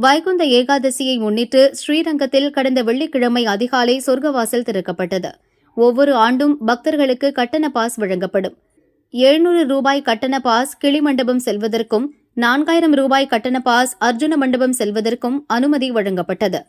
வைகுந்த ஏகாதசியை முன்னிட்டு ஸ்ரீரங்கத்தில் கடந்த வெள்ளிக்கிழமை அதிகாலை சொர்க்கவாசல் திறக்கப்பட்டது. ஒவ்வொரு ஆண்டும் பக்தர்களுக்கு கட்டண பாஸ் வழங்கப்படும். 700 ரூபாய் கட்டண பாஸ் கிளிமண்டபம் செல்வதற்கும், 4000 ரூபாய் கட்டண பாஸ் அர்ஜுன மண்டபம் செல்வதற்கும் அனுமதி வழங்கப்பட்டது.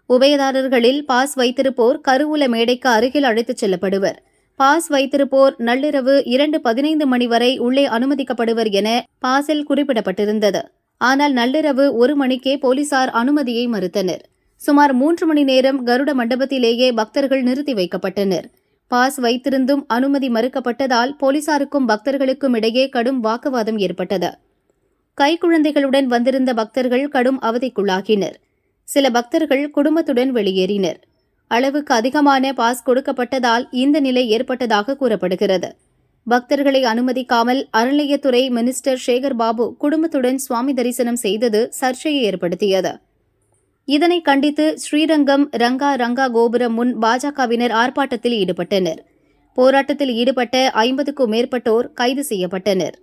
உபயதாரர்களில் பாஸ் வைத்திருப்போர் கருவூல மேடைக்கு அருகில் அழைத்துச் செல்லப்படுவர். பாஸ் வைத்திருப்போர் நள்ளிரவு 2:15 மணி வரை உள்ளே அனுமதிக்கப்படுவர் என பாஸில் குறிப்பிடப்பட்டிருந்தது. ஆனால் நள்ளிரவு 1 மணிக்கே போலீசார் அனுமதியை மறுத்தனர். சுமார் 3 மணி நேரம் கருட மண்டபத்திலேயே பக்தர்கள் நிறுத்தி வைக்கப்பட்டனர். பாஸ் வைத்திருந்தும் அனுமதி மறுக்கப்பட்டதால் போலீசாருக்கும் பக்தர்களுக்கும் இடையே கடும் வாக்குவாதம் ஏற்பட்டது. கைக்குழந்தைகளுடன் வந்திருந்த பக்தர்கள் கடும் அவதிக்குள்ளாகினர். சில பக்தர்கள் குடும்பத்துடன் வெளியேறினர். அளவுக்கு அதிகமான பாஸ் கொடுக்கப்பட்டதால் இந்த நிலை ஏற்பட்டதாக கூறப்படுகிறது. பக்தர்களை அனுமதிக்காமல் அறநிலையத்துறை மினிஸ்டர் சேகர் பாபு குடும்பத்துடன் சுவாமி தரிசனம் செய்தது சர்ச்சையை ஏற்படுத்தியது. இதனை கண்டித்து ஸ்ரீரங்கம் ரங்கா கோபுரம் முன் பாஜகவினர் ஆர்ப்பாட்டத்தில் ஈடுபட்டனர். போராட்டத்தில் ஈடுபட்ட 50க்கும் மேற்பட்டோர் கைது செய்யப்பட்டனர்.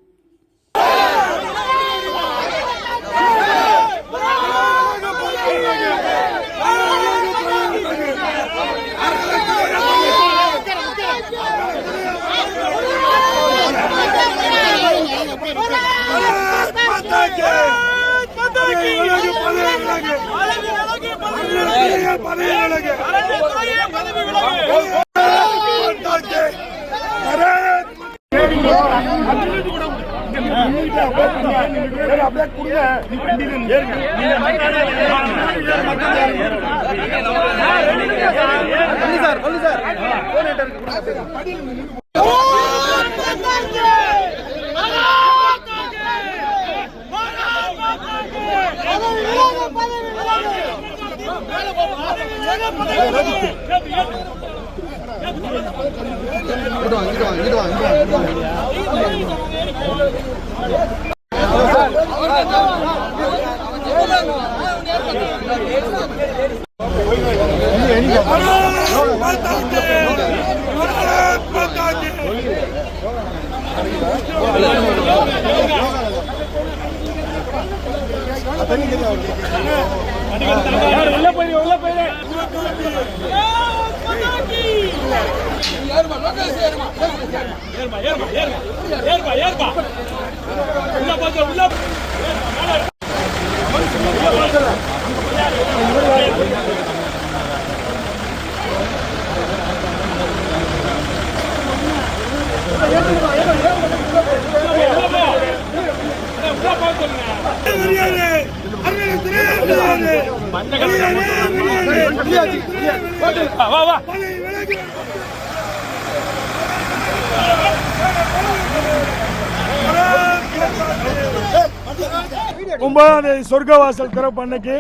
சொர்க்கவாசல் திறப்பு அன்னைக்கு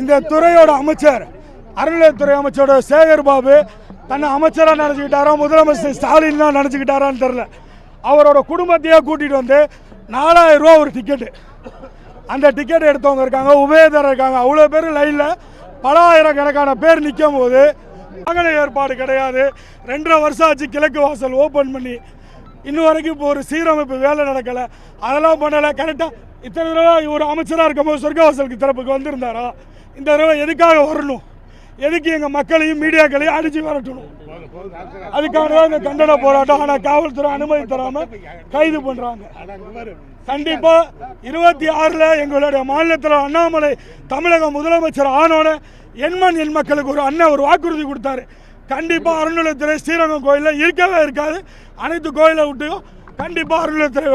இந்த துறையோட அமைச்சர், அறநிலையத்துறை அமைச்சரோட சேகர் பாபு தன்னை அமைச்சரா நினைச்சுக்கிட்டாரா, முதலமைச்சர் ஸ்டாலின் தான் நினைச்சுக்கிட்டாரான்னு தெரியல. அவரோட குடும்பத்தையே கூட்டிட்டு வந்து 4000 ரூபா ஒரு டிக்கெட்டு. அந்த டிக்கெட் எடுத்தவங்க இருக்காங்க, உபயதாரர் இருக்காங்க. அவ்வளோ பேர் லைன்ல பல ஆயிரக்கணக்கான பேர் நிற்கும் போது வாகன ஏற்பாடு கிடையாது. 2.5 வருஷம் ஆச்சு கிழக்கு வாசல் ஓப்பன் பண்ணி, இன்னும் வரைக்கும் இப்போ ஒரு சீரமைப்பு வேலை நடக்கலை. அதெல்லாம் பண்ணலை. கரெக்டாக இத்தனை தடவை ஒரு அமைச்சராக இருக்கும்போது சொர்க்கவாசலுக்கு திறப்புக்கு வந்திருந்தாரா? இந்த தடவை எதுக்காக வரணும்? எதுக்கு எங்கள் மக்களையும் மீடியாக்களையும் அடித்து விரட்டணும்? அதுக்காக தான் இந்த கண்டன போராட்டம். ஆனால் காவல்துறை அனுமதி தராமல் கைது பண்ணுறாங்க. கண்டிப்பாக 26 எங்களுடைய மாநிலத்தில் அண்ணாமலை தமிழக முதலமைச்சர் ஆனோன்னு என் மக்களுக்கு ஒரு வாக்குறுதி கொடுத்தாரு. கண்டிப்பாக அறநிலையத்துறை ஸ்ரீரங்கம் கோயிலில் இருக்கவே இருக்காது. அனைத்து கோயிலை விட்டும் கண்டிப்பாக அறநிலையத்துறை